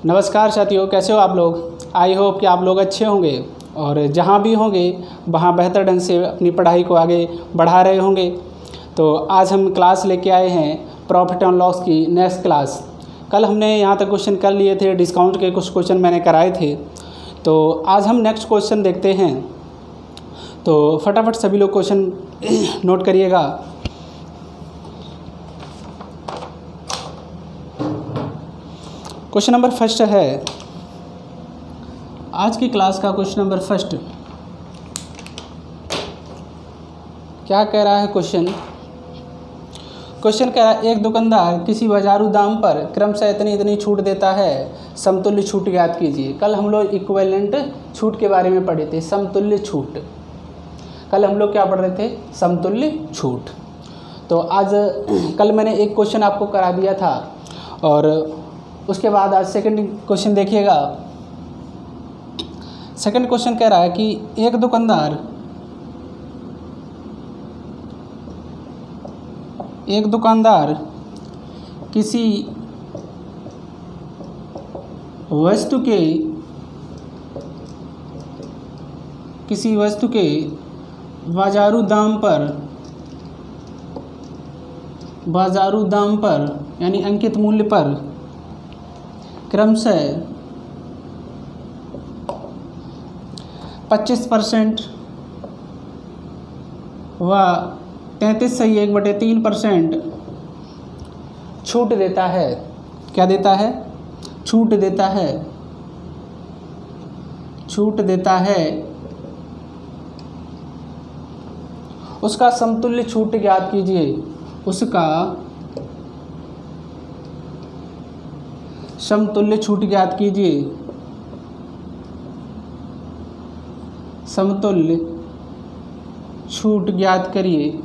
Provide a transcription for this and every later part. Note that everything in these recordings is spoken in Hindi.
नमस्कार साथियों, कैसे हो आप लोग। आई होप कि आप लोग अच्छे होंगे और जहाँ भी होंगे वहाँ बेहतर ढंग से अपनी पढ़ाई को आगे बढ़ा रहे होंगे। तो आज हम क्लास लेके आए हैं प्रॉफिट एंड लॉस की नेक्स्ट क्लास। कल हमने यहाँ तक क्वेश्चन कर लिए थे, डिस्काउंट के कुछ क्वेश्चन मैंने कराए थे। तो आज हम नेक्स्ट क्वेश्चन देखते हैं। तो फटाफट सभी लोग क्वेश्चन नोट करिएगा। क्वेश्चन नंबर फर्स्ट है आज की क्लास का। क्वेश्चन नंबर फर्स्ट क्या कह रहा है क्वेश्चन कह रहा है एक दुकानदार किसी बाजारू दाम पर क्रमशः इतनी छूट देता है, समतुल्य छूट ज्ञात कीजिए। कल हम लोग इक्विवेलेंट छूट के बारे में पढ़े थे, समतुल्य छूट। कल हम लोग क्या पढ़ रहे थे, समतुल्य छूट। तो आज कल मैंने एक क्वेश्चन आपको करा दिया था और उसके बाद आज सेकंड क्वेश्चन देखिएगा। सेकंड क्वेश्चन कह रहा है कि एक दुकानदार किसी वस्तु के बाजारू दाम पर यानी अंकित मूल्य पर क्रमशः 25% व 33.1/3% छूट देता है। क्या देता है? छूट देता है। उसका समतुल्य छूट ज्ञात कीजिए। उसका समतुल्य छूट ज्ञात कीजिए। समतुल्य छूट ज्ञात करिए।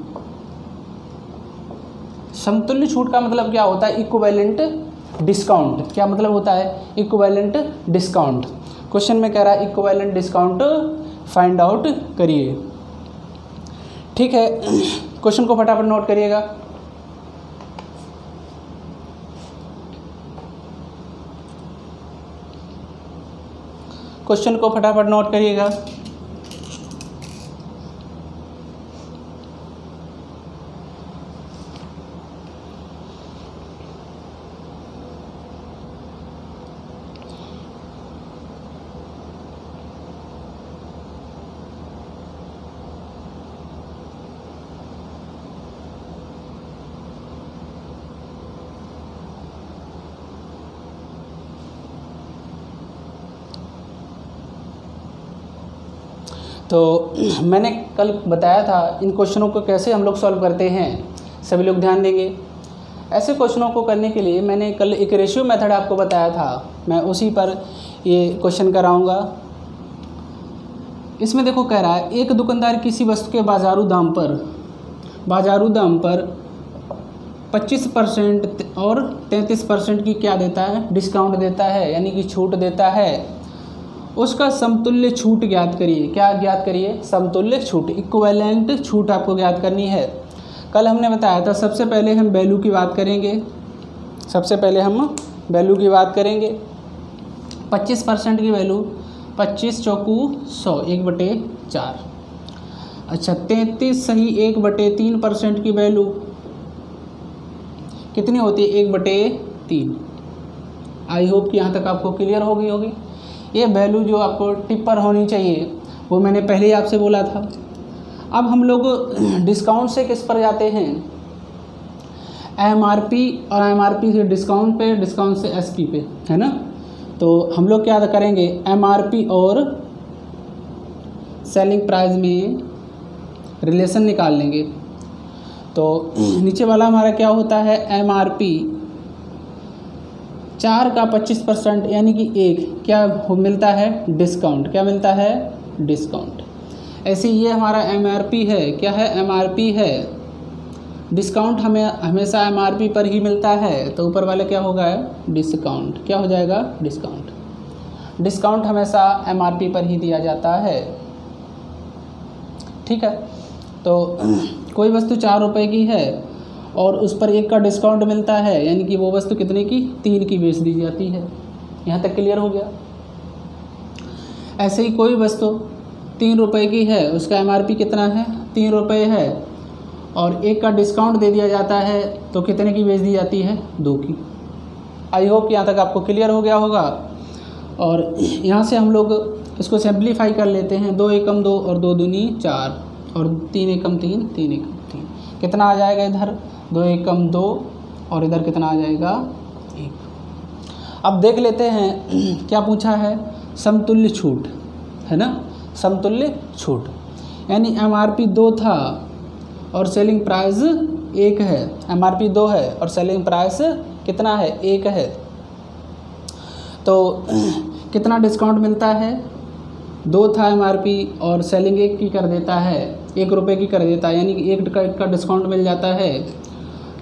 समतुल्य छूट का मतलब क्या होता है? Equivalent discount. क्या मतलब होता है? Equivalent discount. क्वेश्चन में कह रहा है इक्विवेलेंट डिस्काउंट फाइंड आउट करिए। ठीक है, क्वेश्चन को फटाफट नोट करिएगा। क्वेश्चन को फटाफट नोट करिएगा। तो मैंने कल बताया था इन क्वेश्चनों को कैसे हम लोग सॉल्व करते हैं, सभी लोग ध्यान देंगे। ऐसे क्वेश्चनों को करने के लिए मैंने कल एक रेशियो मेथड आपको बताया था, मैं उसी पर ये क्वेश्चन कराऊंगा। इसमें देखो कह रहा है एक दुकानदार किसी वस्तु के बाजारू दाम पर 25% और 33% की क्या देता है? डिस्काउंट देता है, यानी कि छूट देता है। उसका समतुल्य छूट ज्ञात करिए। क्या ज्ञात करिए? समतुल्य छूट, इक्विवेलेंट छूट आपको ज्ञात करनी है। कल हमने बताया था सबसे पहले हम वैल्यू की बात करेंगे। 25% की वैल्यू 25 चौकू 100 1/4। अच्छा, 33 सही 1/3% की वैल्यू कितनी होती है? 1/3। आई होप कि यहाँ तक आपको क्लियर होगी। ये वैल्यू जो आपको टिप पर होनी चाहिए वो मैंने पहले ही आपसे बोला था। अब हम लोग डिस्काउंट से किस पर जाते हैं? एमआरपी, और एमआरपी से डिस्काउंट पे, डिस्काउंट से एसपी पे, है ना। तो हम लोग क्या करेंगे? एमआरपी और सेलिंग प्राइस में रिलेशन निकाल लेंगे। तो नीचे वाला हमारा क्या होता है? एमआरपी 4 का 25% यानी कि 1 क्या मिलता है? डिस्काउंट। क्या मिलता है? डिस्काउंट। ऐसे ये हमारा एमआरपी है। क्या है? एमआरपी है। डिस्काउंट हमें हमेशा एमआरपी पर ही मिलता है, तो ऊपर वाले क्या होगा? डिस्काउंट। क्या हो जाएगा? डिस्काउंट हमेशा एमआरपी पर ही दिया जाता है। ठीक है, तो कोई वस्तु 4 रुपये की है और उस पर 1 का डिस्काउंट मिलता है, यानी कि वो वस्तु कितने की? 3 की बेच दी जाती है। यहाँ तक क्लियर हो गया। ऐसे ही कोई वस्तु 3 रुपये की है, उसका MRP कितना है, 3 रुपये है, और 1 का डिस्काउंट दे दिया जाता है तो कितने की बेच दी जाती है, 2 की। आई होप यहाँ तक आपको क्लियर हो गया होगा। और यहाँ से हम लोग इसको सिंप्लीफाई कर लेते हैं, 2 एकम 2 और 2 दूनी 4 और 3 एकम 3, 3 एकम 3, कितना आ जाएगा इधर, 2 एकम 2 और इधर कितना आ जाएगा, 1। अब देख लेते हैं क्या पूछा है, समतुल्य छूट है ना, समतुल्य छूट, यानी MRP 2 था और सेलिंग प्राइस 1 है, MRP 2 है और सेलिंग प्राइस कितना है, 1 है, तो कितना डिस्काउंट मिलता है, 2 था MRP और सेलिंग 1 की कर देता है, 1 रुपये की कर देता है, यानी कि 1 का डिस्काउंट मिल जाता है,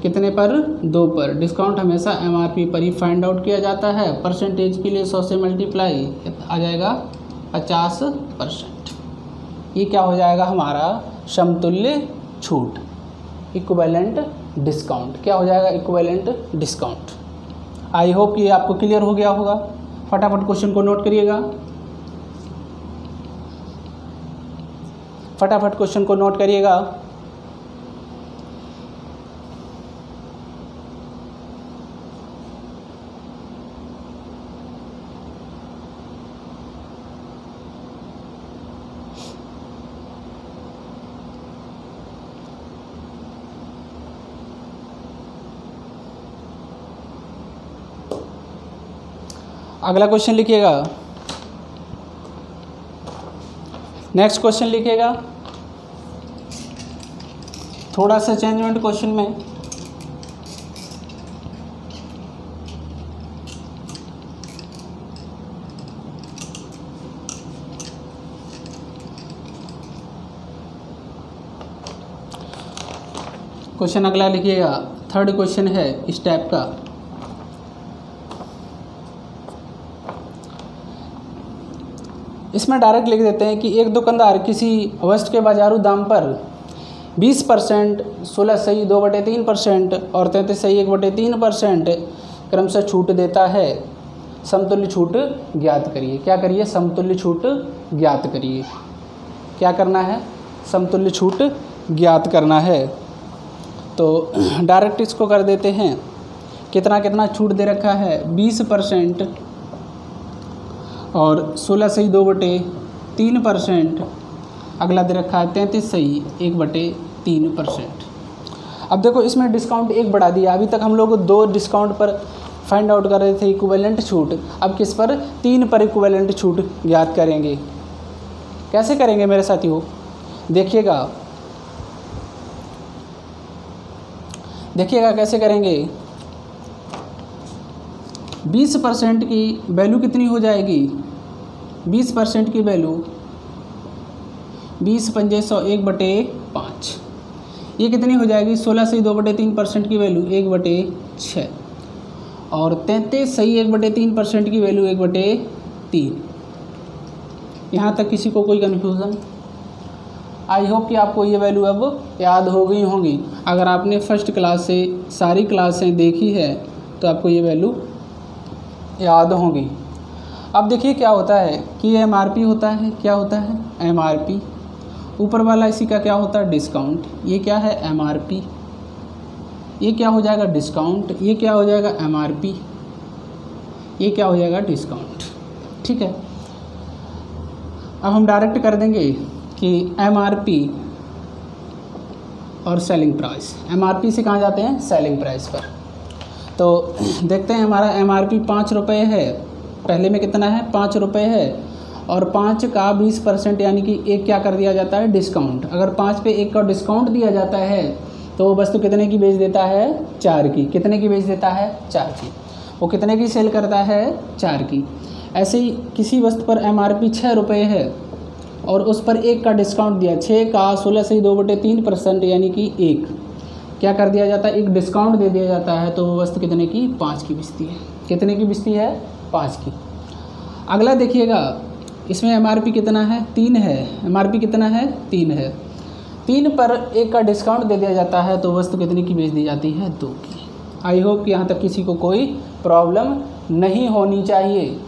कितने पर, 2 पर। डिस्काउंट हमेशा MRP पर ही फाइंड आउट किया जाता है। परसेंटेज के लिए 100 से मल्टीप्लाई आ जाएगा 50%। ये क्या हो जाएगा हमारा, समतुल्य छूट, इक्विवेलेंट डिस्काउंट। क्या हो जाएगा, इक्विवेलेंट डिस्काउंट। आई होप ये आपको क्लियर हो गया होगा। फटाफट क्वेश्चन को नोट करिएगा, फटाफट क्वेश्चन को नोट करिएगा। अगला क्वेश्चन लिखिएगा, नेक्स्ट क्वेश्चन लिखिएगा। थोड़ा सा चेंजमेंट क्वेश्चन में, क्वेश्चन अगला लिखिएगा, थर्ड क्वेश्चन है इस टाइप का। इसमें डायरेक्ट लिख देते हैं कि एक दुकानदार किसी वस्तु के बाजारू दाम पर 20%, 16 सही 2/3% और 33 सही 1/3% क्रमशः छूट देता है। समतुल्य छूट ज्ञात करिए। क्या करिए, समतुल्य छूट ज्ञात करिए। क्या करना है, समतुल्य छूट ज्ञात करना है। तो डायरेक्ट इसको कर देते हैं, कितना कितना छूट दे रखा है, 20% और 16 सही 2/3%। अगला दे रखा है 33 सही 1/3%। अब देखो इसमें डिस्काउंट 1 बढ़ा दिया। अभी तक हम लोग 2 डिस्काउंट पर फाइंड आउट कर रहे थे इक्विवेलेंट छूट, अब किस पर, 3 पर इक्विवेलेंट छूट ज्ञात करेंगे। कैसे करेंगे मेरे साथियों, देखिएगा देखिएगा कैसे करेंगे। 20% की वैल्यू कितनी हो जाएगी, 20% की वैल्यू 20 पंजे 100 1/5, ये कितनी हो जाएगी, 16 सही 2/3% की वैल्यू 1/6 और 33 सही 1/3% की वैल्यू 1/3। यहाँ तक किसी को कोई कन्फ्यूज़न? आई होप कि आपको ये वैल्यू अब याद हो गई होंगी। अगर आपने फर्स्ट क्लास से सारी क्लासें देखी है तो आपको ये वैल्यू याद होंगी। अब देखिए क्या होता है कि MRP होता है, क्या होता है, MRP। ऊपर वाला इसी का क्या होता है, डिस्काउंट। ये क्या है, MRP। ये क्या हो जाएगा, डिस्काउंट। ये क्या हो जाएगा, MRP। ये क्या हो जाएगा, डिस्काउंट। ठीक है, अब हम डायरेक्ट कर देंगे कि MRP और सेलिंग प्राइस। MRP से कहाँ जाते हैं, सेलिंग प्राइस पर। तो देखते हैं हमारा MRP 5 रुपये है, पहले में कितना है, 5 रुपये है और 5 का 20% यानी कि 1 क्या कर दिया जाता है, डिस्काउंट। अगर 5 पे 1 का डिस्काउंट दिया जाता है तो वो वस्तु कितने की बेच देता है, 4 की। कितने की बेच देता है, 4 की। वो कितने की सेल करता है, 4 की। ऐसे ही किसी वस्तु पर MRP 6 रुपये है और उस पर 1 का डिस्काउंट दिया, 6 का 16 सही 2/3% यानी कि 1 क्या कर दिया जाता है, 1 डिस्काउंट दे दिया जाता है तो वो वस्तु कितने की, 5 की बिकती है। कितने की बिकती है, 5 की। अगला देखिएगा, इसमें MRP कितना है, 3 है। MRP कितना है, 3 है। 3 पर 1 का डिस्काउंट दे दिया जाता है तो वस्तु कितने की बेच दी जाती है, 2 की। आई होप कि यहाँ तक किसी को कोई प्रॉब्लम नहीं होनी चाहिए।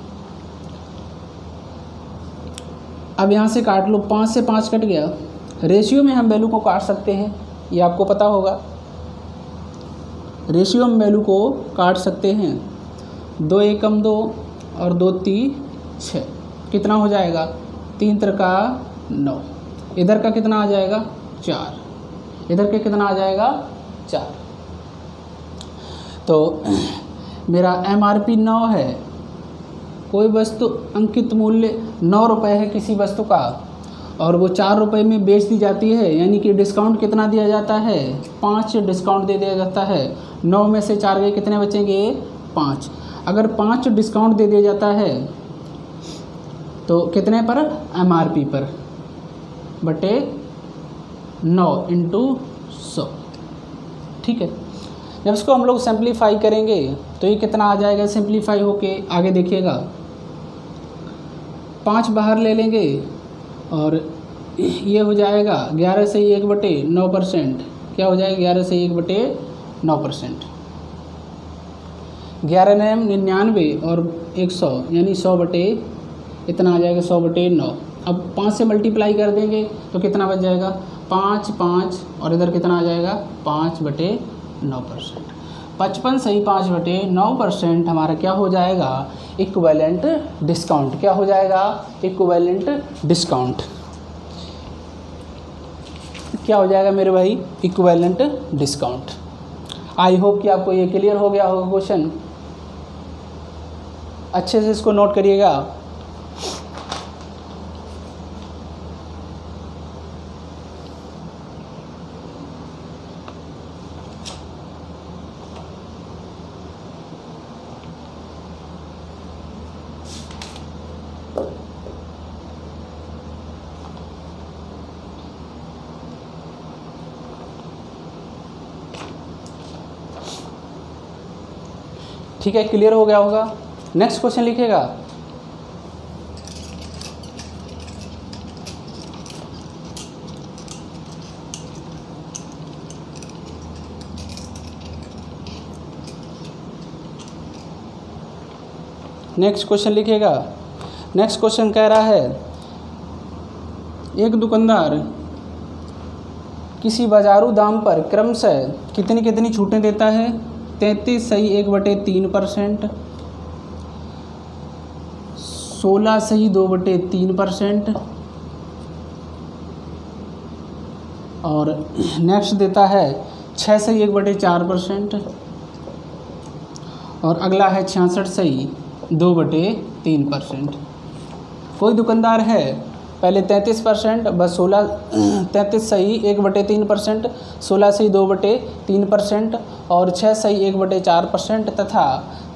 अब यहाँ से काट लो, 5 से 5 कट गया। रेशियो में हम वैल्यू को काट सकते हैं, ये आपको पता होगा। रेशियो में वैल्यू को काट सकते हैं। 2 एकम 2 और 2 3 6, कितना हो जाएगा? 3 त्रिका 9। इधर का कितना आ जाएगा? 4। इधर के कितना आ जाएगा? 4। तो मेरा MRP 9 है। कोई वस्तु अंकित मूल्य 9 रुपये है किसी वस्तु का, और वो 4 रुपये में बेच दी जाती है, यानी कि डिस्काउंट कितना दिया जाता है? 5 डिस्काउंट दे दिया जाता है। 9 में से 4 गए, कितने बचेंगे? 5। अगर 5 डिस्काउंट दे दिया जाता है तो कितने पर? MRP पर, बटे 9 इंटू 100। ठीक है। जब इसको हम लोग सिंप्लीफाई करेंगे तो ये कितना आ जाएगा? सिंप्लीफाई होके आगे देखिएगा, 5 बाहर ले लेंगे और ये हो जाएगा 11 से 1/9%। क्या हो जाएगा? 11 से 1/9%। 11 9 99 और 100, यानी 100 बटे इतना आ जाएगा, 100/9। अब 5 से मल्टीप्लाई कर देंगे तो कितना बच जाएगा? 5 5, और इधर कितना आ जाएगा? 5/9%। 55 सही 5/9% हमारा क्या हो जाएगा? Equivalent discount. क्या हो जाएगा? Equivalent discount. क्या हो जाएगा मेरे भाई? Equivalent discount. आई होप कि आपको ये क्लियर हो गया होगा क्वेश्चन। अच्छे से इसको नोट करिएगा। ठीक है, क्लियर हो गया होगा। नेक्स्ट क्वेश्चन लिखिएगा। नेक्स्ट क्वेश्चन लिखिएगा। नेक्स्ट क्वेश्चन कह रहा है, एक दुकानदार किसी बाजारू दाम पर क्रमशः कितनी कितनी छूटें देता है? 33 सही 1/3%, 16 सही 2/3%, और नेक्स्ट देता है 6 सही 1/4%, और अगला है 66 सही 2/3%। कोई दुकानदार है, पहले 33%, बस 33 सही 1/3%, 16 सही 2/3%, और 6 सही 1/4% तथा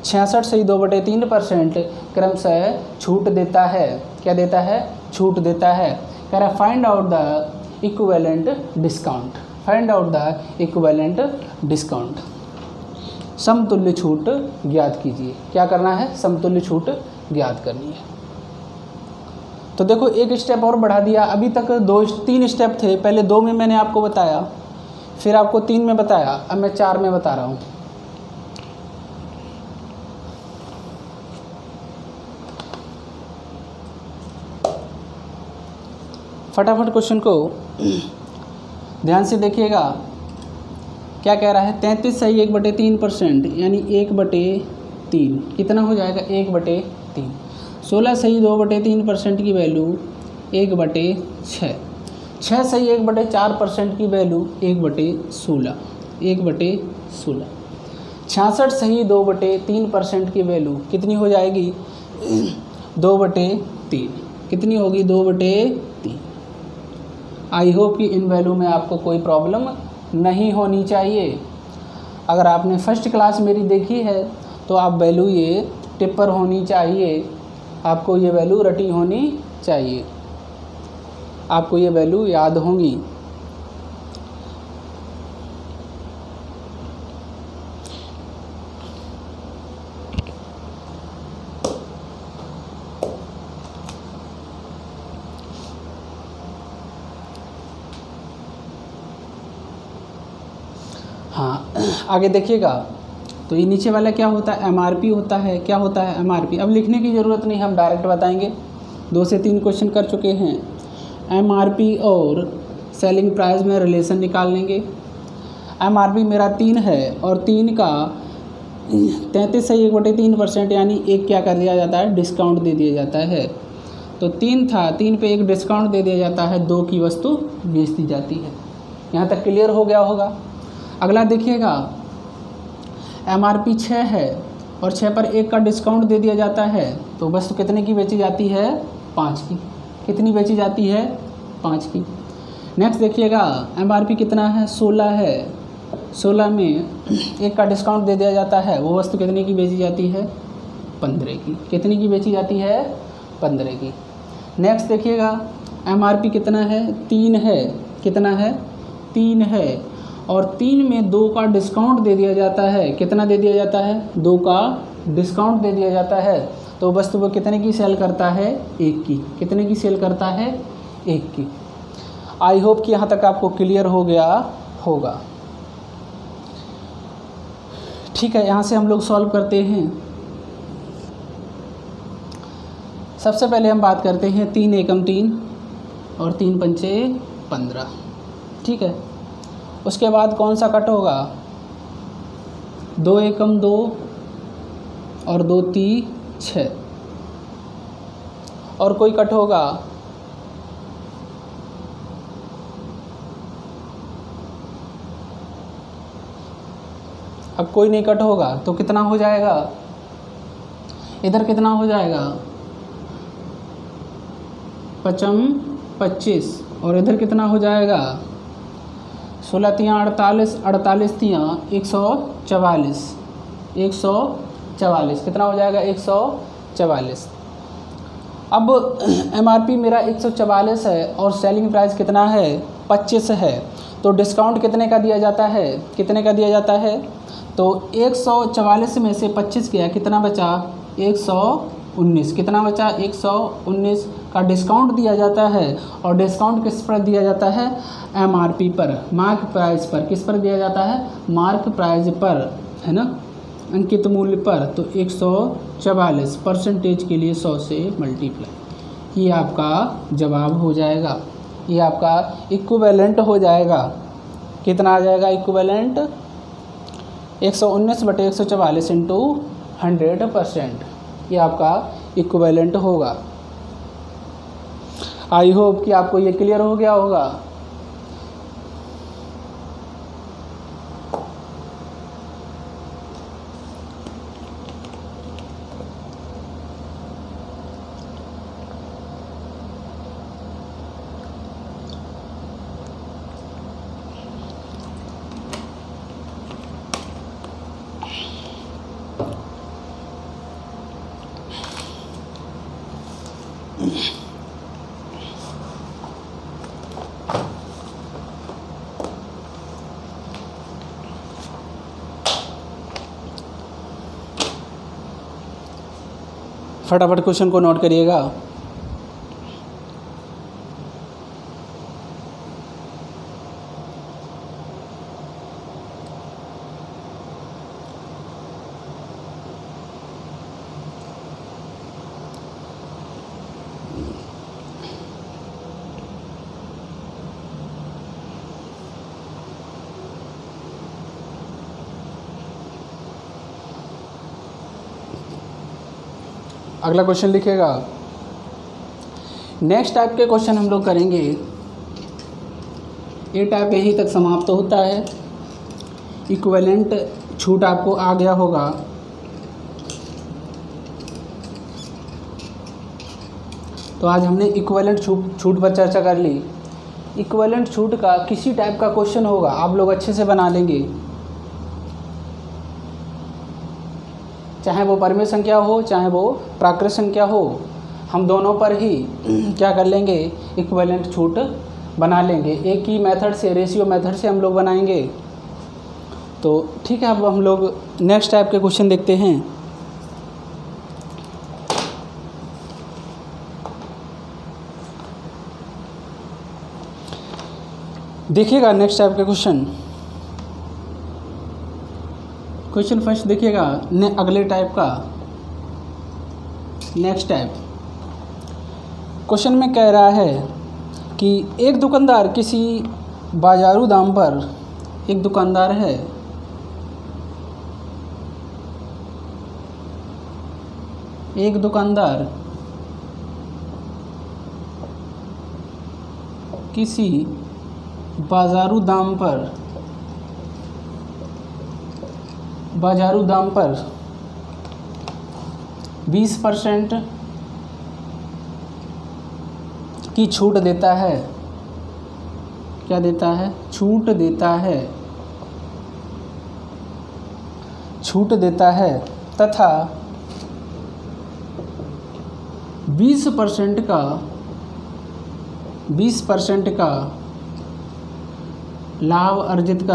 66 सही 2/3% क्रमशः छूट देता है। क्या देता है? छूट देता है। कह रहा है find out the equivalent discount. Find out the equivalent discount. समतुल्य छूट ज्ञात कीजिए। क्या करना है? समतुल्य छूट ज्ञात करनी है। तो देखो, एक स्टेप और बढ़ा दिया। अभी तक 3 स्टेप थे। पहले 2 में मैंने आपको बताया, फिर आपको 3 में बताया, अब मैं 4 में बता रहा हूँ। फटाफट क्वेश्चन को ध्यान से देखिएगा। क्या कह रहा है? 33 सही 1/3%, यानी 1/3 कितना हो जाएगा? 1/3। 16 सही 2/3% की वैल्यू 1/6। 6 सही 1/4% की वैल्यू 1/16। 1/16। 66 सही 2/3% की वैल्यू कितनी हो जाएगी? 2/3। कितनी होगी? 2/3। आई होप कि इन वैल्यू में आपको कोई प्रॉब्लम नहीं होनी चाहिए। अगर आपने फर्स्ट क्लास मेरी देखी है तो आप वैल्यू ये टिप पर होनी चाहिए। आपको ये वैल्यू रटी होनी चाहिए, आपको ये वैल्यू याद होंगी। हाँ, आगे देखिएगा। तो ये नीचे वाला क्या होता है, MRP होता है। क्या होता है, MRP। अब लिखने की ज़रूरत नहीं, हम डायरेक्ट बताएंगे। 2 से 3 क्वेश्चन कर चुके हैं। MRP और सेलिंग प्राइस में रिलेशन निकाल लेंगे। MRP मेरा 3 है और 3 का 33 से 1/3% यानी 1 क्या कर दिया जाता है, डिस्काउंट दे दिया जाता है। तो 3 था, 3 पे 1 डिस्काउंट दे दिया जाता है, 2 की वस्तु बेच दी जाती है। यहाँ तक क्लियर हो गया होगा। अगला देखिएगा, MRP 6 है और 6 पर 1 का डिस्काउंट दे दिया जाता है, तो वस्तु कितने की बेची जाती है, 5 की। कितनी बेची जाती है, 5 की। नेक्स्ट देखिएगा, MRP कितना है, 16 है। 16 में 1 का डिस्काउंट दे दिया जाता है, वो वस्तु कितने की बेची जाती है, 15 की। कितनी की बेची जाती है, 15 की। नेक्स्ट देखिएगा, MRP कितना है, 3 है। कितना है, 3 है और 3 में 2 का डिस्काउंट दे दिया जाता है। कितना दे दिया जाता है, 2 का डिस्काउंट दे दिया जाता है, तो वस्तु वो कितने की सेल करता है, 1 की। कितने की सेल करता है, 1 की। आई होप कि यहाँ तक आपको क्लियर हो गया होगा। ठीक है, यहाँ से हम लोग सॉल्व करते हैं। सबसे पहले हम बात करते हैं 3 एकम 3 और 3 पंचे 15। ठीक है, उसके बाद कौन सा कट होगा, 2 एकम 2 और 2 ती 6। और कोई कट होगा, अब कोई नहीं कट होगा तो कितना हो जाएगा, इधर कितना हो जाएगा, 25 और इधर कितना हो जाएगा, 16 तियाँ 48, 48 तियाँ 144, 144 कितना हो जाएगा, 144। अब MRP मेरा 144 है और सेलिंग प्राइस कितना है, 25 है, तो डिस्काउंट कितने का दिया जाता है, कितने का दिया जाता है, तो 144 में से 25 गया, कितना बचा, 119। कितना बचा, 119 का डिस्काउंट दिया जाता है। और डिस्काउंट किस पर दिया जाता है, MRP पर, मार्क प्राइस पर। किस पर दिया जाता है, मार्क प्राइस पर, है ना, अंकित मूल्य पर। तो 144 परसेंटेज के लिए 100 से मल्टीप्लाई, ये आपका जवाब हो जाएगा, ये आपका इक्विवेलेंट हो जाएगा। कितना आ जाएगा इक्विवेलेंट, 119/144 इंटू 100%, ये आपका इक्विवेलेंट होगा। आई होप कि आपको ये क्लियर हो गया होगा। फटाफट क्वेश्चन को नोट करिएगा। अगला क्वेश्चन लिखिएगा। नेक्स्ट टाइप के क्वेश्चन हम लोग करेंगे। ये टाइप यहीं तक समाप्त होता है। इक्विवेलेंट छूट आपको आ गया होगा। तो आज हमने इक्विवेलेंट छूट पर चर्चा कर ली। इक्विवेलेंट छूट का किसी टाइप का क्वेश्चन होगा, आप लोग अच्छे से बना लेंगे, चाहे वो परिमेय संख्या हो चाहे वो प्राकृत संख्या हो, हम दोनों पर ही क्या कर लेंगे, इक्विवेलेंट छूट बना लेंगे। एक ही मेथड से, रेशियो मेथड से हम लोग बनाएंगे। तो ठीक है, अब हम लोग नेक्स्ट टाइप के क्वेश्चन देखते हैं। देखिएगा नेक्स्ट टाइप के क्वेश्चन। क्वेश्चन फर्स्ट देखिएगा अगले टाइप का, नेक्स्ट टाइप। क्वेश्चन में कह रहा है कि एक दुकानदार किसी बाजारू दाम पर, एक दुकानदार है एक दुकानदार किसी बाजारू दाम पर 20% की छूट देता है। क्या देता है? छूट देता है, छूट देता है तथा 20% का लाभ अर्जित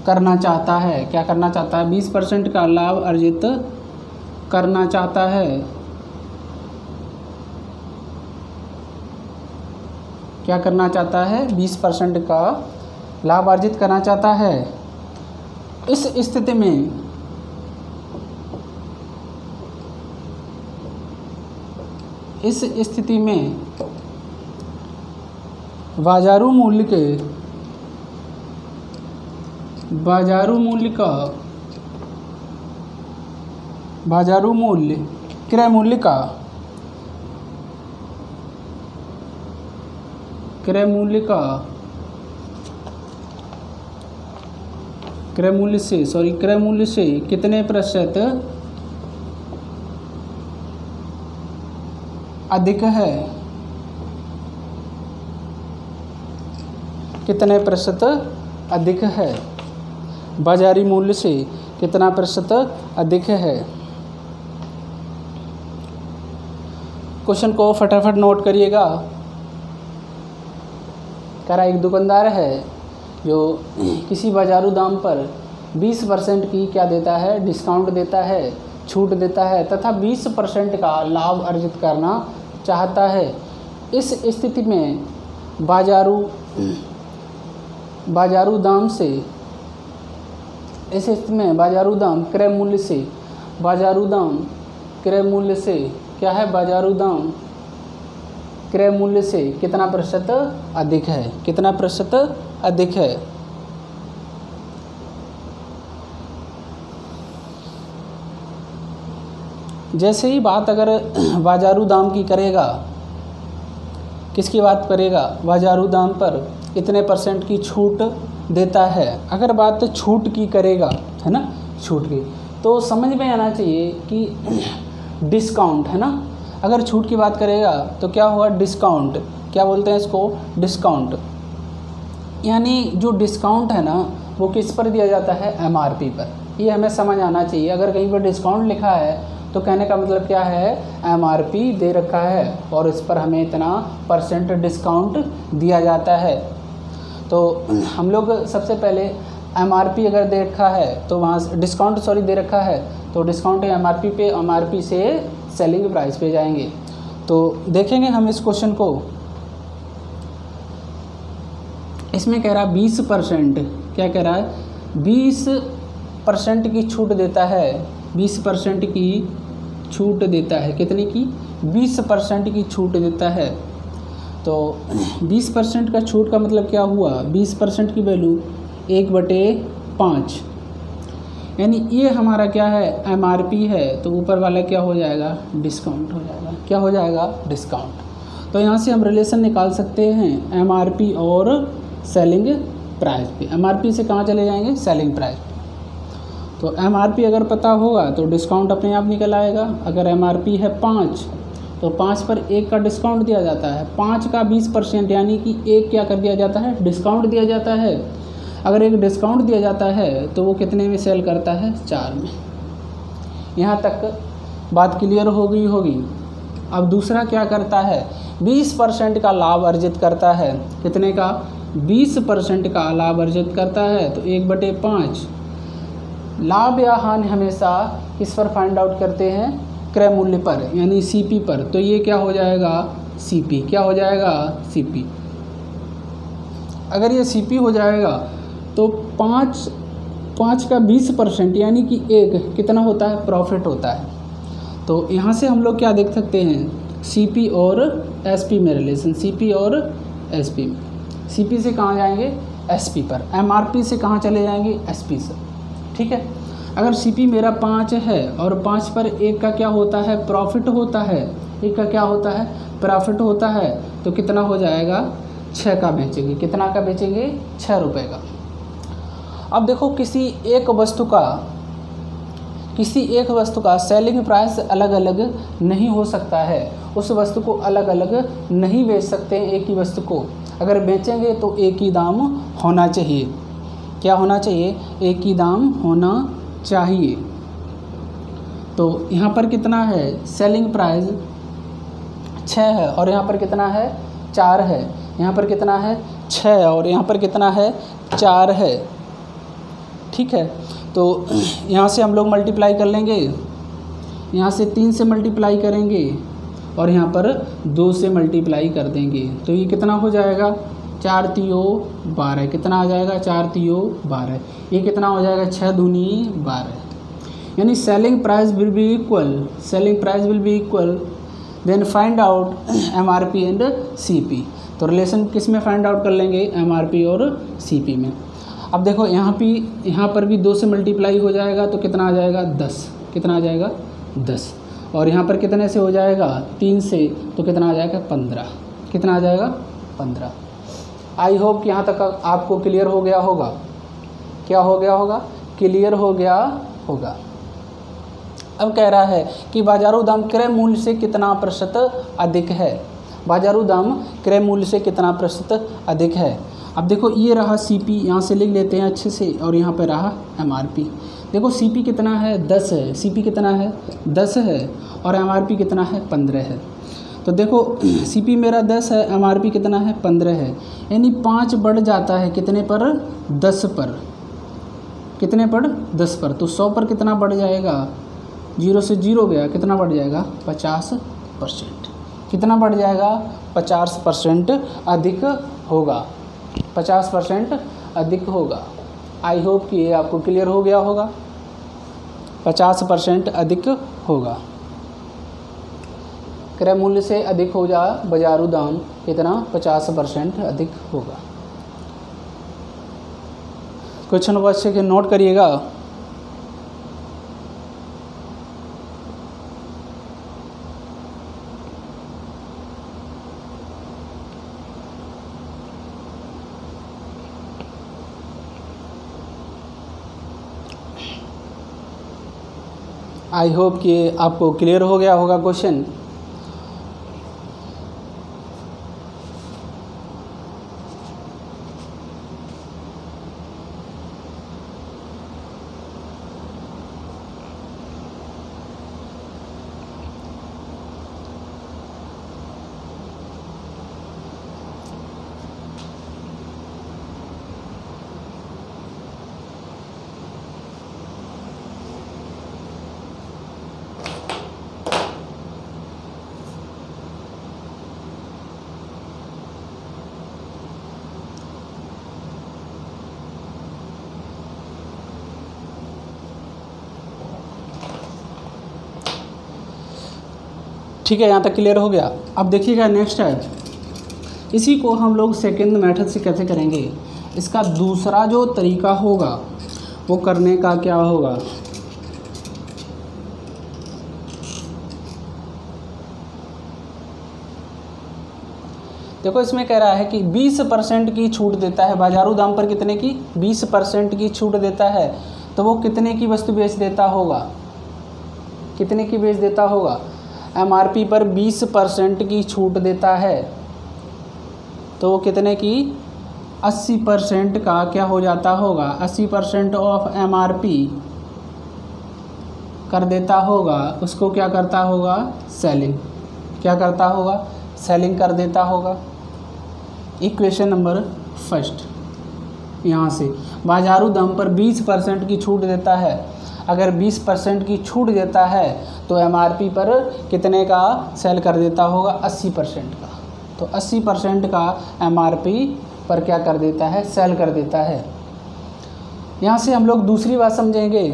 करना चाहता है। क्या करना चाहता है? 20% का लाभ अर्जित करना चाहता है। क्या करना चाहता है? 20% का लाभ अर्जित करना चाहता है। इस स्थिति में बाजारू मूल्य क्रय मूल्य से कितने प्रतिशत अधिक है? कितने प्रतिशत अधिक है? बाजारी मूल्य से कितना प्रतिशत अधिक है? क्वेश्चन को फटाफट नोट करिएगा। कह रहा एक दुकानदार है जो किसी बाजारू दाम पर 20% की क्या देता है? डिस्काउंट देता है, छूट देता है तथा 20% का लाभ अर्जित करना चाहता है। इस स्थिति में बाजारू दाम क्रय मूल्य से क्या है? बाजारू दाम क्रय मूल्य से कितना प्रतिशत अधिक है? कितना प्रतिशत अधिक है? जैसे ही बात अगर बाजारू दाम की करेगा, किसकी बात करेगा? बाजारू दाम पर इतने % की छूट देता है। अगर बात छूट की करेगा, है ना, छूट की, तो समझ में आना चाहिए कि डिस्काउंट, है ना। अगर छूट की बात करेगा तो क्या हुआ? डिस्काउंट। क्या बोलते हैं इसको? डिस्काउंट। यानी जो डिस्काउंट है ना वो किस पर दिया जाता है? MRP पर। ये हमें समझ आना चाहिए। अगर कहीं पर डिस्काउंट लिखा है तो कहने का मतलब क्या है? MRP दे रखा है और इस पर हमें इतना % डिस्काउंट दिया जाता है। तो हम लोग सबसे पहले MRP अगर दे रखा है तो वहाँ डिस्काउंट दे रखा है तो डिस्काउंट MRP पे, MRP से सेलिंग प्राइस पे जाएंगे। तो देखेंगे हम इस क्वेश्चन को। इसमें कह रहा है 20%, क्या कह रहा है? 20% की छूट देता है। 20% की छूट देता है। कितने की? 20% की छूट देता है। तो 20% का छूट का मतलब क्या हुआ? 20% की वैल्यू 1/5, यानी ये हमारा क्या है? MRP है। तो ऊपर वाला क्या हो जाएगा? डिस्काउंट हो जाएगा। क्या हो जाएगा? डिस्काउंट। तो यहाँ से हम रिलेशन निकाल सकते हैं MRP और सेलिंग प्राइस पे। MRP से कहाँ चले जाएंगे? सेलिंग प्राइस पे। तो MRP अगर पता होगा तो डिस्काउंट अपने आप निकल आएगा। अगर MRP है 5 तो 5 पर 1 का डिस्काउंट दिया जाता है। 5 का 20% यानी कि 1 क्या कर दिया जाता है? डिस्काउंट दिया जाता है। अगर एक डिस्काउंट दिया जाता है तो वो कितने में सेल करता है? 4 में। यहाँ तक बात क्लियर हो गई होगी। अब दूसरा क्या करता है? 20% का लाभ अर्जित करता है। कितने का? 20% का लाभ अर्जित करता है। तो 1/5 लाभ या हानि हमेशा किस पर फाइंड आउट करते हैं? क्रय मूल्य पर, यानी CP पर। तो ये क्या हो जाएगा? CP। क्या हो जाएगा? CP। अगर ये CP हो जाएगा तो 5 का 20% यानी कि एक कितना होता है, प्रॉफिट होता है। तो यहाँ से हम लोग क्या देख सकते हैं, सीपी और एसपी में रिलेशन, सीपी और एसपी में। सीपी से कहाँ जाएंगे, एसपी पर। एमआरपी से कहाँ चले जाएंगे, एसपी से। ठीक है, अगर सीपी मेरा 5 है और 5 पर 1 का क्या होता है, प्रॉफिट होता है, 1 का क्या होता है, प्रॉफिट होता है, तो कितना हो जाएगा, 6 का बेचेंगे। कितना का बेचेंगे, 6 रुपये का। अब देखो किसी एक वस्तु का सेलिंग प्राइस अलग अलग नहीं हो सकता है, उस वस्तु को अलग अलग नहीं बेच सकते हैं एक ही वस्तु को। अगर बेचेंगे तो एक ही दाम होना चाहिए। क्या होना चाहिए, एक ही दाम होना चाहिए। तो यहाँ पर कितना है, सेलिंग प्राइस 6 है और यहाँ पर कितना है, 4 है। यहाँ पर कितना है, 6 और यहाँ पर कितना है, 4 है। ठीक है, तो यहाँ से हम लोग मल्टीप्लाई कर लेंगे, यहाँ से 3 से मल्टीप्लाई करेंगे और यहाँ पर 2 से मल्टीप्लाई कर देंगे। तो ये कितना हो जाएगा, 4 तियो 12। कितना आ जाएगा, 4 तियो 12। ये कितना हो जाएगा, 6 दूनी 12। यानी selling price will be equal, then find out MRP and CP. तो रिलेशन किस में फाइंड आउट कर लेंगे, एमआरपी और सीपी में। अब देखो यहाँ पर भी 2 से मल्टीप्लाई हो जाएगा तो कितना आ जाएगा, 10। कितना आ जाएगा, 10। और यहाँ पर कितने से हो जाएगा, 3 से, तो कितना आ जाएगा, 15। कितना आ जाएगा, 15। आई होप कि यहाँ तक आपको क्लियर हो गया होगा। क्या हो गया होगा, क्लियर हो गया होगा। अब कह रहा है कि बाजारू दाम क्रय मूल्य से कितना प्रतिशत अधिक है। बाजारू दाम क्रय मूल्य से कितना प्रतिशत अधिक है। अब देखो ये रहा सीपी, यहाँ से लिख लेते हैं अच्छे से, और यहाँ पे रहा एमआरपी। देखो सीपी कितना है, 10 है। सीपी कितना है, 10 है और एमआरपी कितना है, 15 है। तो देखो सीपी मेरा 10 है, एमआरपी कितना है, 15 है। यानी 5 बढ़ जाता है कितने पर, 10 पर। कितने पर, 10 पर। तो 100 पर कितना बढ़ जाएगा, 0 से 0 गया, कितना बढ़ जाएगा, 50%। कितना बढ़ जाएगा, 50% अधिक होगा, 50% अधिक होगा। आई होप कि ये आपको क्लियर हो गया होगा। 50% अधिक होगा, क्रय मूल्य से अधिक हो जा बाजारू दाम कितना, 50% अधिक होगा। क्वेश्चन अच्छे के नोट करिएगा। आई होप कि आपको क्लियर हो गया होगा क्वेश्चन। ठीक है, यहाँ तक क्लियर हो गया। अब देखिएगा नेक्स्ट है, इसी को हम लोग सेकंड मेथड से कैसे करेंगे। इसका दूसरा जो तरीका होगा वो करने का क्या होगा, देखो इसमें कह रहा है कि 20% की छूट देता है बाजारू दाम पर। कितने की, 20% की छूट देता है। तो वो कितने की वस्तु बेच देता होगा, कितने की बेच देता होगा। एमआरपी पर 20% की छूट देता है तो वो कितने की, 80% का क्या हो जाता होगा, 80% ऑफ एमआरपी कर देता होगा। उसको क्या करता होगा, सेलिंग। क्या करता होगा, सेलिंग कर देता होगा। इक्वेशन नंबर फर्स्ट, यहाँ से बाजारू दाम पर 20% की छूट देता है। अगर 20% की छूट देता है तो एमआरपी पर कितने का सेल कर देता होगा, 80% का। तो 80% का एमआरपी पर क्या कर देता है, सेल कर देता है। यहाँ से हम लोग दूसरी बात समझेंगे।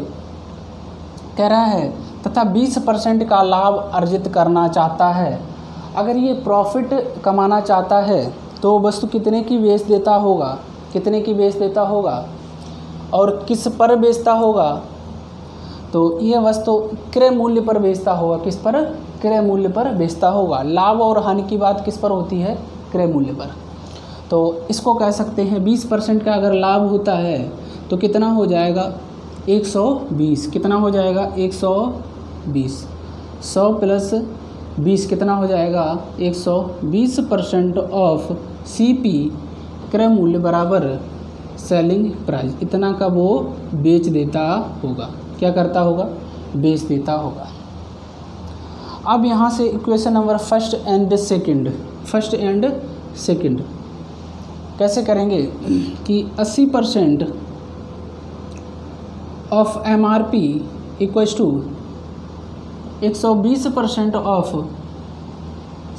कह रहा है तथा 20% का लाभ अर्जित करना चाहता है। अगर ये प्रॉफिट कमाना चाहता है तो वस्तु कितने की बेच देता होगा, कितने की बेच देता होगा और किस पर बेचता होगा, तो ये वस्तु क्रय मूल्य पर बेचता होगा। किस पर? क्रय मूल्य पर बेचता होगा। लाभ और हानि की बात किस पर होती है? क्रय मूल्य पर। तो इसको कह सकते हैं 20% का अगर लाभ होता है तो कितना हो जाएगा? 120। कितना हो जाएगा? 120। 100 प्लस 20 कितना हो जाएगा? 120% ऑफ CP क्रय मूल्य बराबर सेलिंग प्राइस। इतना का वो बेच देता होगा। क्या करता होगा? बेच देता होगा। अब यहाँ से equation number first and second कैसे करेंगे कि 80% of MRP equals to 120% of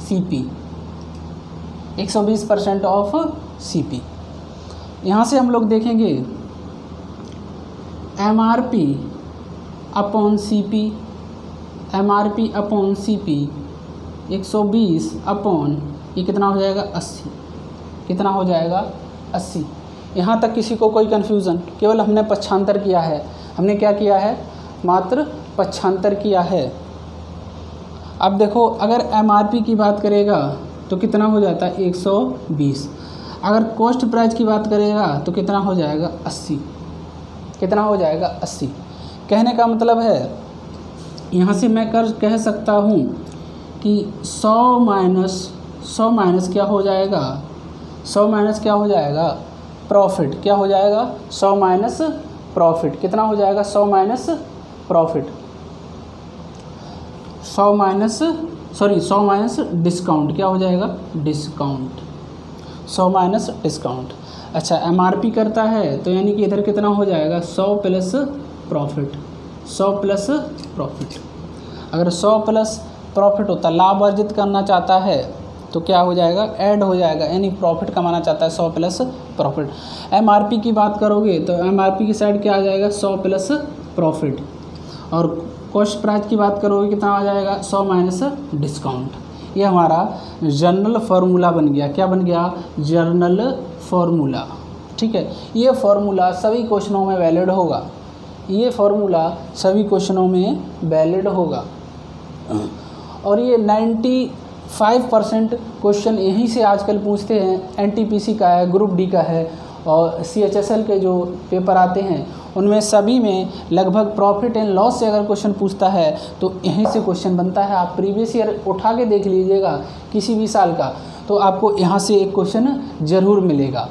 CP। 120% of CP। यहाँ से हम लोग देखेंगे MRP upon CP, MRP upon CP 120 upon ये कितना हो जाएगा? 80। कितना हो जाएगा? 80। यहाँ तक किसी को कोई कन्फ्यूज़न? केवल हमने पक्षांतर किया है। हमने क्या किया है? मात्र पक्षांतर किया है। अब देखो अगर MRP की बात करेगा तो कितना हो जाता है? 120। अगर कॉस्ट प्राइस की बात करेगा तो कितना हो जाएगा? 80। कितना हो जाएगा? 80। कहने का मतलब है यहाँ से मैं कह सकता हूँ कि 100 माइनस क्या हो जाएगा? 100 माइनस क्या हो जाएगा? प्रॉफिट। क्या हो जाएगा? 100 माइनस प्रॉफिट। कितना हो जाएगा? 100 माइनस प्रॉफिट। 100 minus discount. क्या हो जाएगा? डिस्काउंट। 100 minus discount. अच्छा MRP करता है तो यानी कि इधर कितना हो जाएगा? 100 प्लस प्रॉफिट। 100 plus profit. अगर 100 प्लस प्रॉफिट होता, लाभ अर्जित करना चाहता है तो क्या हो जाएगा? ऐड हो जाएगा, यानी प्रॉफिट कमाना चाहता है 100 प्लस प्रॉफिट। MRP की बात करोगे तो MRP की साइड क्या आ जाएगा? 100 प्लस प्रॉफिट। और कॉस्ट प्राइस की बात करोगे कितना आ जाएगा? 100 माइनस डिस्काउंट। ये हमारा जर्नल फार्मूला बन गया। क्या बन गया? Journal formula. ठीक है, ये फार्मूला सभी क्वेश्चनों में वैलिड होगा। ये फार्मूला सभी क्वेश्चनों में वैलिड होगा और ये 95% क्वेश्चन यहीं से आजकल पूछते हैं। NTPC का है, ग्रुप D का है और CHSL के जो पेपर आते हैं उनमें सभी में लगभग प्रॉफिट एंड लॉस से अगर क्वेश्चन पूछता है तो यहीं से क्वेश्चन बनता है। आप प्रीवियस ईयर उठा के देख लीजिएगा किसी भी साल का, तो आपको यहाँ से एक क्वेश्चन ज़रूर मिलेगा।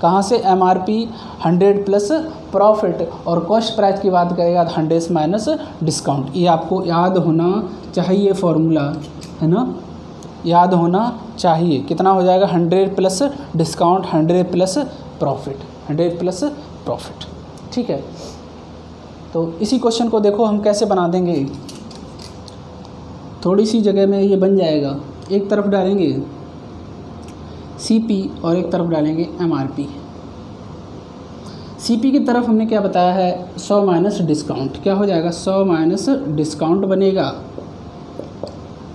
कहाँ से? MRP 100 प्लस प्रॉफिट और कॉस्ट प्राइस की बात करेगा 100 माइनस डिस्काउंट। ये आपको याद होना चाहिए फॉर्मूला, है ना? याद होना चाहिए। कितना हो जाएगा? 100 plus discount, 100 plus profit, 100 plus profit. ठीक है, तो इसी क्वेश्चन को देखो हम कैसे बना देंगे। थोड़ी सी जगह में ये बन जाएगा। एक तरफ डालेंगे CP और एक तरफ डालेंगे MRP। CP की तरफ हमने क्या बताया है? 100 माइनस डिस्काउंट। क्या हो जाएगा? 100 माइनस डिस्काउंट बनेगा,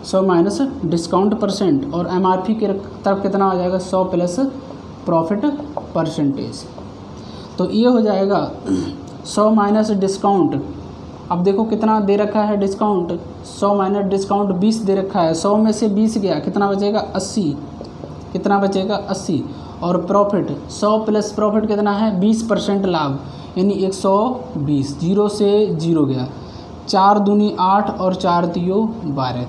100 माइनस डिस्काउंट परसेंट। और MRP की तरफ कितना हो जाएगा? 100 प्लस प्रॉफिट परसेंटेज। तो ये हो जाएगा 100 माइनस डिस्काउंट। अब देखो कितना दे रखा है डिस्काउंट? 100 माइनस डिस्काउंट 20 दे रखा है। 100 में से 20 गया, कितना बचेगा? 80। कितना बचेगा? 80। और प्रॉफिट 100 प्लस प्रॉफिट कितना है? 20% लाभ, यानी 120। 0 से 0 गया, 4 दूनी 8 और 4 तियो 12।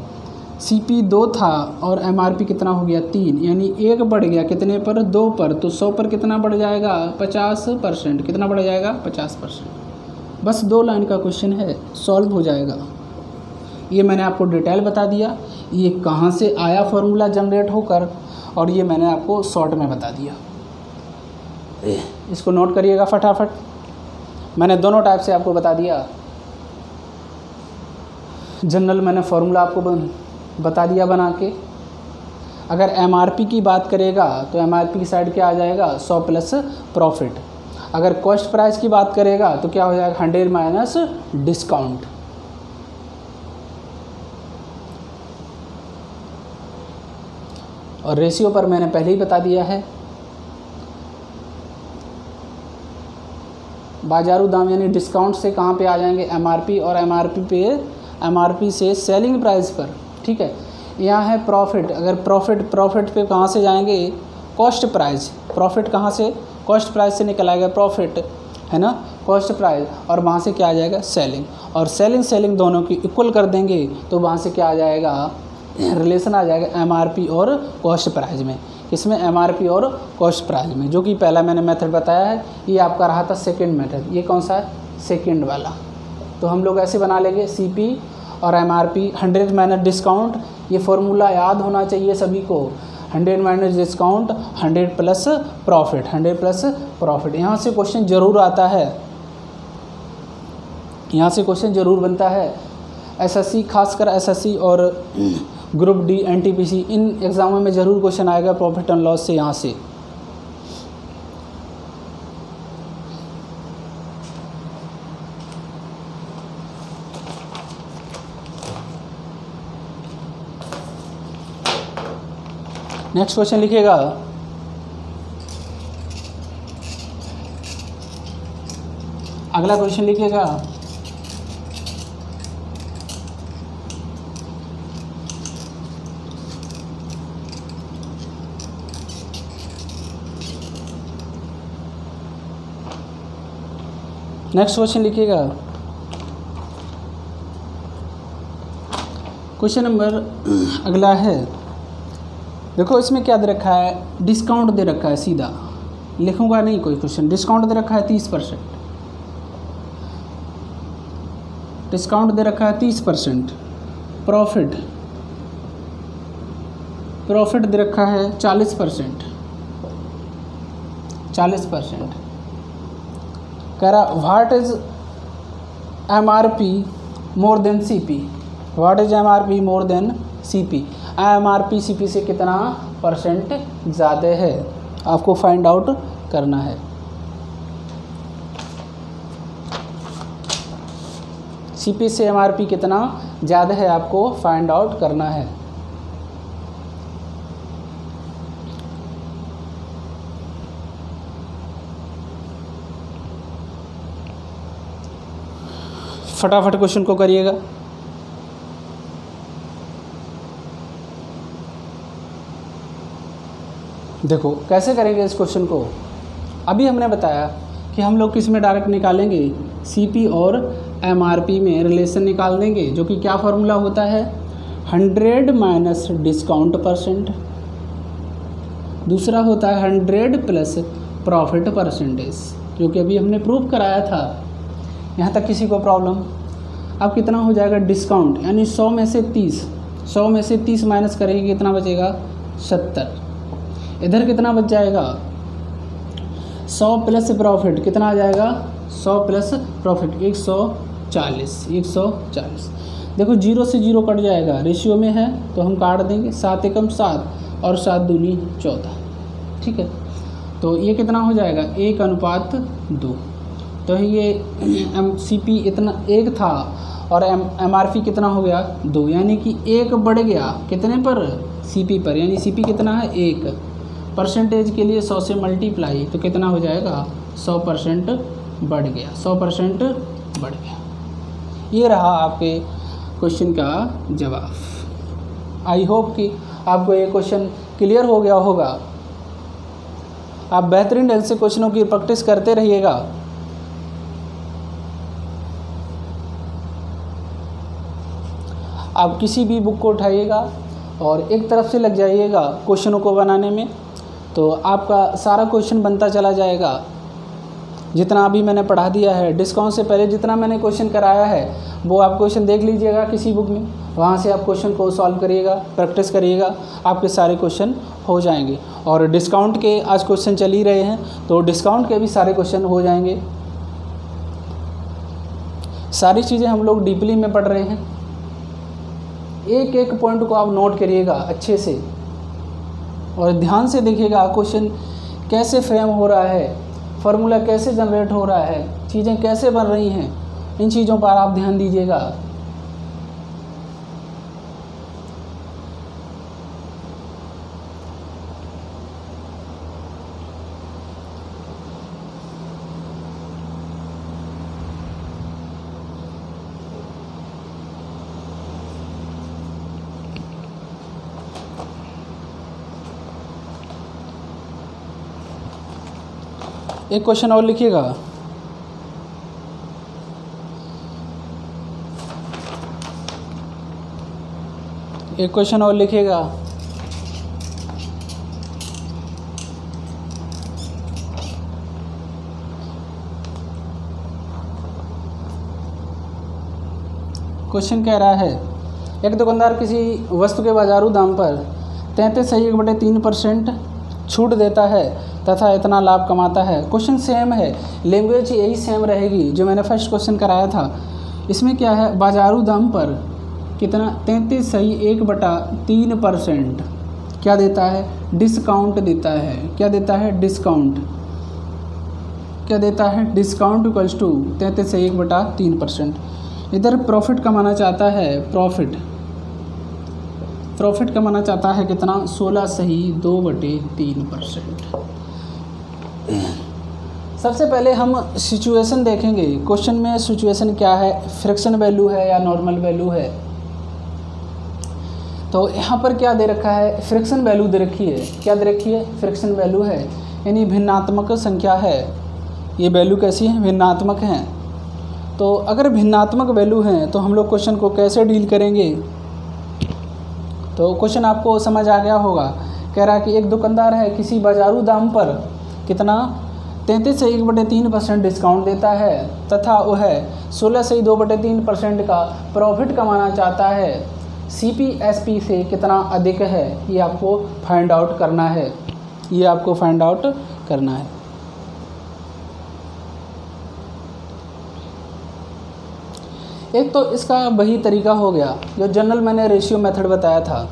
CP 2 था और MRP कितना हो गया? 3, यानी 1 बढ़ गया। कितने पर? 2 पर। तो 100 पर कितना बढ़ जाएगा? 50%। कितना बढ़ जाएगा? 50%। बस 2 लाइन का क्वेश्चन है, सॉल्व हो जाएगा। ये मैंने आपको डिटेल बता दिया, ये कहाँ से आया फार्मूला जनरेट होकर, और ये मैंने आपको शॉर्ट में बता दिया। इसको नोट करिएगा फटाफट। मैंने दोनों टाइप से आपको बता दिया। जनरल मैंने फार्मूला आपको बता दिया बना के। अगर MRP की बात करेगा तो MRP की साइड क्या आ जाएगा? 100 प्लस प्रॉफिट। अगर कॉस्ट प्राइस की बात करेगा तो क्या हो जाएगा 100 माइनस डिस्काउंट। और रेशियो पर मैंने पहले ही बता दिया है, बाजारू दाम यानी डिस्काउंट से कहाँ पे आ जाएंगे एमआरपी, और एमआरपी से सेलिंग प्राइस पर। ठीक है, यहाँ है प्रॉफिट, अगर प्रॉफिट पे कहाँ से जाएंगे कॉस्ट प्राइस, प्रॉफिट कहाँ से कॉस्ट प्राइस से निकल आएगा प्रॉफिट, है ना, कॉस्ट प्राइस, और वहाँ से क्या आ जाएगा सेलिंग, और सेलिंग दोनों की इक्वल कर देंगे तो वहाँ से क्या आ जाएगा रिलेशन आ जाएगा एमआरपी और कॉस्ट प्राइस में। इसमें एमआरपी और कॉस्ट प्राइस में, जो कि पहला मैंने मेथड बताया है, ये आपका रहा था सेकंड मेथड। ये कौन सा है, सेकंड वाला। तो हम लोग ऐसे बना लेंगे सीपी और एमआरपी 100 माइनस डिस्काउंट, ये फॉर्मूला याद होना चाहिए सभी को। 100 minus discount 100 plus profit, 100 plus profit. यहाँ से क्वेश्चन ज़रूर आता है, यहाँ से क्वेश्चन ज़रूर बनता है। एसएससी, खासकर एसएससी और ग्रुप डी, एनटीपीसी, इन एग्ज़ामों में ज़रूर क्वेश्चन आएगा प्रॉफिट एंड लॉस से। यहाँ से नेक्स्ट क्वेश्चन लिखिएगा, अगला क्वेश्चन लिखिएगा, नेक्स्ट क्वेश्चन लिखिएगा। क्वेश्चन नंबर अगला है, देखो इसमें क्या दे रखा है, डिस्काउंट दे रखा है, सीधा लिखूंगा नहीं कोई क्वेश्चन। डिस्काउंट दे रखा है 30%, डिस्काउंट दे रखा है 30%। प्रॉफिट दे रखा है 40%, 40%। कह रहा what is MRP more than CP, what is MRP more than CP, MRP CP से कितना परसेंट ज़्यादा है, आपको फाइंड आउट करना है। सीपी से एमआरपी कितना ज़्यादा है आपको फाइंड आउट करना है। फटाफट क्वेश्चन को करिएगा। देखो कैसे करेंगे इस क्वेश्चन को, अभी हमने बताया कि हम लोग किस में डायरेक्ट निकालेंगे, सीपी और एमआरपी में रिलेशन निकाल देंगे, जो कि क्या फार्मूला होता है 100 माइनस डिस्काउंट परसेंट, दूसरा होता है 100 प्लस प्रॉफिट परसेंटेज, जो कि अभी हमने प्रूव कराया था। यहाँ तक किसी को प्रॉब्लम? अब कितना हो जाएगा डिस्काउंट, यानी 100 में से 30 माइनस करेंगे कितना बचेगा 70। इधर कितना बच जाएगा 100 प्लस प्रॉफिट, कितना आ जाएगा 100 प्लस प्रॉफिट 140। देखो 0 से 0 कट जाएगा, रेशियो में है तो हम काट देंगे, 7 एकम 7 और 7 दूनी 14। ठीक है, तो ये कितना हो जाएगा 1:2। तो ये सीपी इतना 1 था और एमआरपी कितना हो गया 2, यानी कि 1 बढ़ गया कितने पर सीपी पर, यानी सीपी कितना है 1। परसेंटेज के लिए 100 से मल्टीप्लाई तो कितना हो जाएगा 100% बढ़ गया, 100% बढ़ गया। ये रहा आपके क्वेश्चन का जवाब। आई होप कि आपको ये क्वेश्चन क्लियर हो गया होगा। आप बेहतरीन ढंग से क्वेश्चनों की प्रैक्टिस करते रहिएगा। आप किसी भी बुक को उठाइएगा और एक तरफ से लग जाइएगा क्वेश्चनों को बनाने में, तो आपका सारा क्वेश्चन बनता चला जाएगा। जितना अभी मैंने पढ़ा दिया है, डिस्काउंट से पहले जितना मैंने क्वेश्चन कराया है वो आप क्वेश्चन देख लीजिएगा किसी बुक में, वहाँ से आप क्वेश्चन को सॉल्व करिएगा, प्रैक्टिस करिएगा, आपके सारे क्वेश्चन हो जाएंगे। और डिस्काउंट के आज क्वेश्चन चल ही रहे हैं, तो डिस्काउंट के भी सारे क्वेश्चन हो जाएंगे। सारी चीज़ें हम लोग डीपली में पढ़ रहे हैं। एक एक पॉइंट को आप नोट करिएगा अच्छे से और ध्यान से देखिएगा क्वेश्चन कैसे फ्रेम हो रहा है, फार्मूला कैसे जनरेट हो रहा है, चीज़ें कैसे बन रही हैं, इन चीज़ों पर आप ध्यान दीजिएगा। एक क्वेश्चन और लिखिएगा। एक क्वेश्चन और लिखिएगा। क्वेश्चन कह रहा है, एक दुकानदार किसी वस्तु के बाजारू दाम पर 33.3% छूट देता है तथा इतना लाभ कमाता है। क्वेश्चन सेम है, लैंग्वेज यही सेम रहेगी जो मैंने फर्स्ट क्वेश्चन कराया था। इसमें क्या है, बाजारू दाम पर कितना 33.3% क्या देता है, डिस्काउंट देता है। क्या देता है, डिस्काउंट। क्या देता है, डिस्काउंट इक्वल्स टू 33.3%। इधर प्रॉफिट कमाना चाहता है, प्रॉफिट कमाना चाहता है कितना, 16 सही 2/3%। सबसे पहले हम सिचुएशन देखेंगे। क्वेश्चन में सिचुएशन क्या है, फ्रैक्शन वैल्यू है या नॉर्मल वैल्यू है। तो यहाँ पर क्या दे रखा है, फ्रैक्शन वैल्यू दे रखी है। क्या दे रखी है, फ्रैक्शन वैल्यू है, यानी भिन्नात्मक संख्या है। ये वैल्यू कैसी है, भिन्नात्मक हैं। तो अगर भिन्नात्मक वैल्यू हैं तो हम लोग क्वेश्चन को कैसे डील करेंगे। तो क्वेश्चन आपको समझ आ गया होगा। कह रहा है कि एक दुकानदार है, किसी बाजारू दाम पर कितना 33.3% डिस्काउंट देता है तथा वह 16.2/3% का प्रॉफिट कमाना चाहता है। CPSP से कितना अधिक है, ये आपको फाइंड आउट करना है। ये आपको फाइंड आउट करना है। एक तो इसका वही तरीका हो गया जो जनरल मैंने रेशियो मेथड बताया था।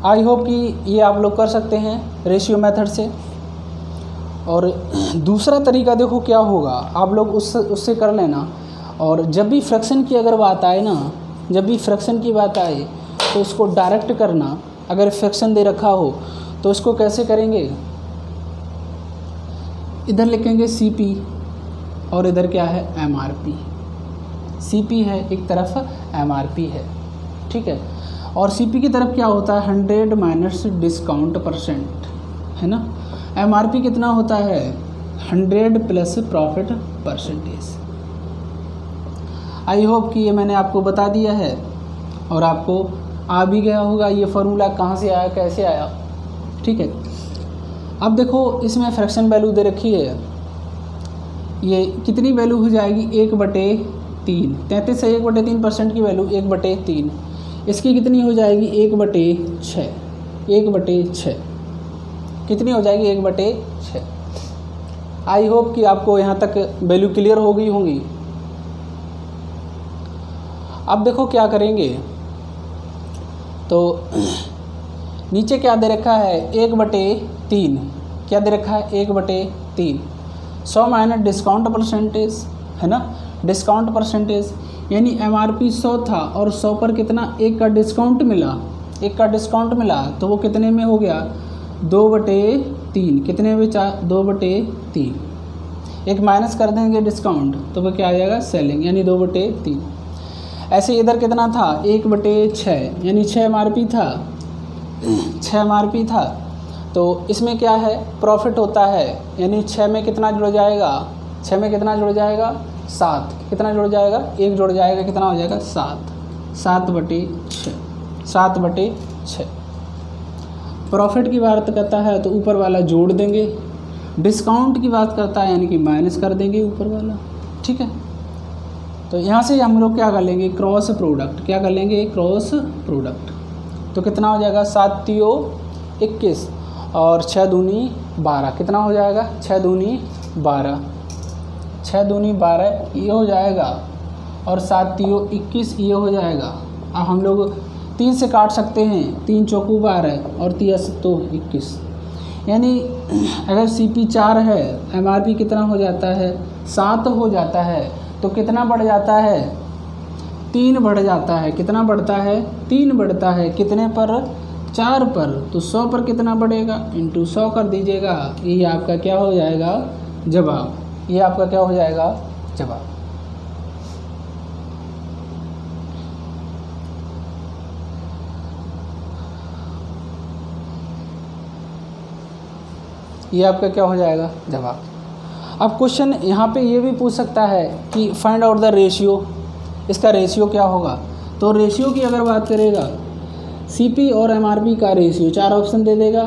आई होप कि ये आप लोग कर सकते हैं रेशियो मेथड से। और दूसरा तरीका देखो क्या होगा, आप लोग उससे कर लेना। और जब भी फ्रैक्शन की अगर बात आए ना, जब भी फ्रैक्शन की बात आए तो उसको डायरेक्ट करना। अगर फ्रैक्शन दे रखा हो तो इसको कैसे करेंगे, इधर लिखेंगे CP और इधर क्या है, MRP। CP है एक तरफ, MRP है, ठीक है। और CP की तरफ क्या होता है, 100 माइनस डिस्काउंट परसेंट, है ना। MRP कितना होता है, 100 plus profit percentage. I hope कि ये मैंने आपको बता दिया है और आपको आ भी गया होगा ये फार्मूला कहाँ से आया, कैसे आया, ठीक है। अब देखो इसमें फ्रैक्शन वैल्यू दे रखी है, ये कितनी वैल्यू हो जाएगी, 1/3। 33 से 1/3% की वैल्यू 1/3। इसकी कितनी हो जाएगी, 1/6। 1/6 कितनी हो जाएगी, 1/6। आई होप कि आपको यहाँ तक वैल्यू क्लियर हो गई होंगी। अब देखो क्या करेंगे, तो नीचे क्या दे रखा है, 1/3। क्या दे रखा है, 1/3। 100 माइनस डिस्काउंट परसेंटेज, है ना, डिस्काउंट परसेंटेज। यानी MRP 100 था और 100 पर कितना, 1 का डिस्काउंट मिला। 1 का डिस्काउंट मिला तो वो कितने में हो गया, 2/3। कितने में, 2/3। एक माइनस कर देंगे डिस्काउंट तो वो क्या आ जाएगा, सेलिंग, यानी 2/3। ऐसे इधर कितना था, 1/6, यानी 6 MRP था। 6 MRP था तो इसमें क्या है, प्रॉफिट होता है, यानी 6 में कितना जुड़ जाएगा, 6 में कितना जुड़ जाएगा, 7। कितना जुड़ जाएगा, 1 जुड़ जाएगा, कितना हो जाएगा, 7। 7/6। 7/6। प्रॉफिट की बात करता है तो ऊपर वाला जोड़ देंगे, डिस्काउंट की बात करता है यानी कि माइनस कर देंगे ऊपर वाला, ठीक है। तो यहाँ से हम लोग क्या कर लेंगे, क्रॉस प्रोडक्ट। क्या कर लेंगे, क्रॉस प्रोडक्ट। तो कितना हो जाएगा, 7 तियो 21 और 6 दूनी 12। कितना हो जाएगा, 6 दूनी 12। 6 दूनी 12 ये हो जाएगा और 7 तियो 21 ये हो जाएगा। अब हम लोग 3 से काट सकते हैं, 3 चौकू 12 और 3 तो 21। यानी अगर CP 4 है, MRP कितना हो जाता है 7 हो जाता है, तो कितना बढ़ जाता है 3 बढ़ जाता है। कितना बढ़ता है 3 बढ़ता है। कितने पर 4 पर, तो 100 पर कितना बढ़ेगा इंटू 100 कर दीजिएगा। ये आपका क्या हो जाएगा जवाब। ये आपका क्या हो जाएगा जवाब। ये आपका क्या हो जाएगा जवाब। अब क्वेश्चन यहाँ पे ये भी पूछ सकता है कि फाइंड आउट द रेशियो, इसका रेशियो क्या होगा। तो रेशियो की अगर बात करेगा CP और MRP का रेशियो 4 ऑप्शन दे देगा,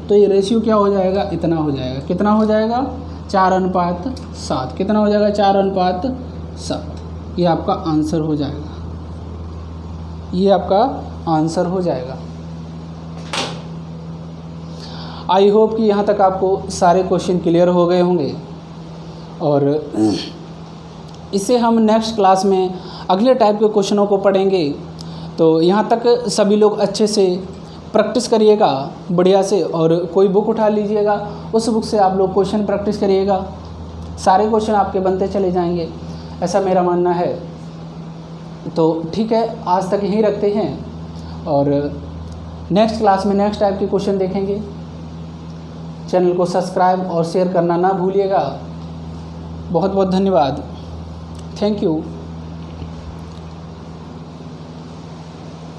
तो ये रेशियो क्या हो जाएगा इतना हो जाएगा। कितना हो जाएगा 4:7। कितना हो जाएगा 4:7। ये आपका आंसर हो जाएगा। ये आपका आंसर हो जाएगा। आई होप कि यहाँ तक आपको सारे क्वेश्चन क्लियर हो गए होंगे, और इसे हम नेक्स्ट क्लास में अगले टाइप के क्वेश्चनों को पढ़ेंगे। तो यहाँ तक सभी लोग अच्छे से प्रैक्टिस करिएगा बढ़िया से, और कोई बुक उठा लीजिएगा, उस बुक से आप लोग क्वेश्चन प्रैक्टिस करिएगा। सारे क्वेश्चन आपके बनते चले जाएंगे, ऐसा मेरा मानना है। तो ठीक है, आज तक यहीं रखते हैं, और नेक्स्ट क्लास में नेक्स्ट टाइप के क्वेश्चन देखेंगे। चैनल को सब्सक्राइब और शेयर करना ना भूलिएगा। बहुत बहुत धन्यवाद। Thank you.